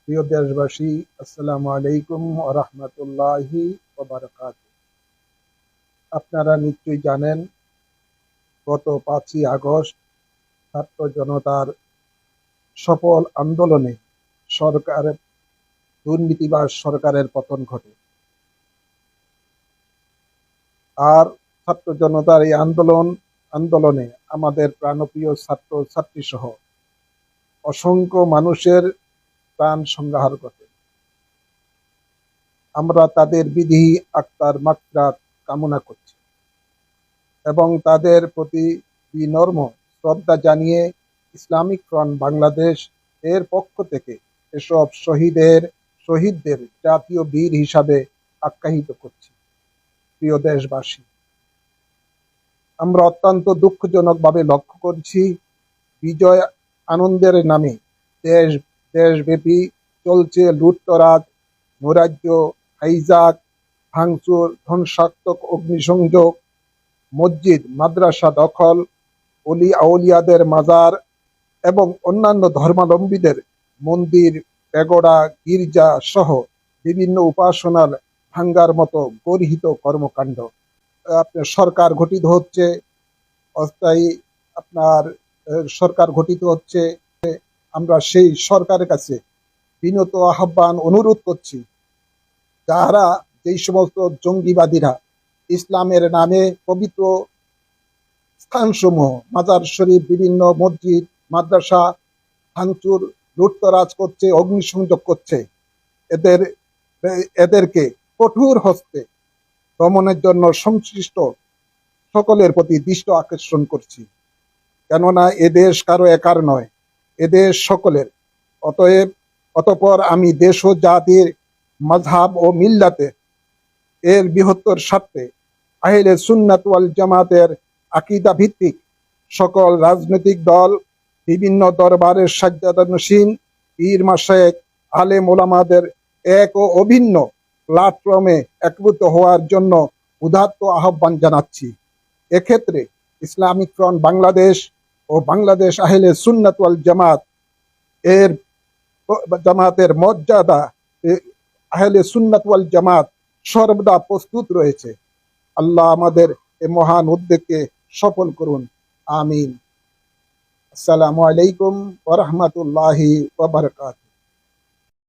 প্রিয় দেশবাসী, আসসালামু আলাইকুম ওয়া রাহমাতুল্লাহি ওয়া বারাকাতুহু। আপনারা নিশ্চয়ই জানেন, গত 5ই আগস্ট ছাত্র জনতার সফল আন্দোলনে সরকারের দুর্নীতিবাজ সরকারের পতন ঘটে। আর ছাত্র জনতার এই আন্দোলনে আমাদের প্রাণপ্রিয় ছাত্র ছাত্রী সহ অসংখ্য মানুষের প্রাণ সংহার ঘটে। আমরা তাদের বিধি আত্মার মাগফিরাত কামনা করছি এবং তাদের প্রতি বিনম্র শ্রদ্ধা জানিয়ে ইসলামিক ফ্রন্ট বাংলাদেশ এর পক্ষ থেকে এসব শহীদদের জাতীয় বীর হিসাবে আখ্যায়িত করছি। প্রিয় দেশবাসী, আমরা অত্যন্ত দুঃখজনকভাবে লক্ষ্য করছি, বিজয় আনন্দের নামে দেশব্যাপী চলছে লুটতরাজ, নৈরাজ্য, হাইজাক, ভাঙচুর, ধ্বংসাত্মক অগ্নিসংযোগ, মসজিদ মাদ্রাসা দখল, অলি আউলিয়াদের মাজার এবং অন্যান্য ধর্মাবলম্বীদের মন্দির, প্যাগোডা, গির্জা সহ বিভিন্ন উপাসনার ভাঙ্গার মতো গর্হিত কর্মকাণ্ড। আপনার সরকার গঠিত হচ্ছে, অস্থায়ী আপনার সরকার গঠিত হচ্ছে। আমরা সেই সরকারের কাছে বিনত আহ্বান অনুরোধ করছি, যারা যেই সমস্ত জঙ্গিবাদীরা ইসলামের নামে পবিত্র স্থানসমূহ, মাজার শরীফ, বিভিন্ন মসজিদ মাদ্রাসা ভাঙচুর, লুটতরাজ করছে, অগ্নিসংযোগ করছে, এদেরকে কঠোর হস্তে দমনের জন্য সংশ্লিষ্ট সকলের প্রতি দৃষ্টি আকর্ষণ করছি। কেননা এদেশ কারো একার নয়, এদেশ সকলের। অতঃপর আমি দেশ ও জাতির, মাযহাব ও মিল্লাতে এর বৃহত্তর স্বার্থে আহলে সুন্নাত ওয়াল জামাতের আকীদা ভিত্তিক সকল রাজনৈতিক দল, বিভিন্ন দরবারের সাজ্জাদানশীন পীর মাশায়েখ, আলেম ওলামাদের এক ও অভিন্ন প্ল্যাটফর্মে একভূত হওয়ার জন্য উদাত্ত আহ্বান জানাচ্ছি। এক্ষেত্রে ইসলামিক ফ্রন্ট বাংলাদেশ ও বাংলাদেশ আহলে সুন্নাত ওয়াল জামাতের মর্যাদা, আহলে সুন্নাত ওয়াল জামাত সর্বদা প্রস্তুত রয়েছে। আল্লাহ আমাদের এই মহান উদ্যোগকে সফল করুন, আমিন। আসসালামু আলাইকুম ওয়া রাহমাতুল্লাহি ওয়া বারাকাতুহু।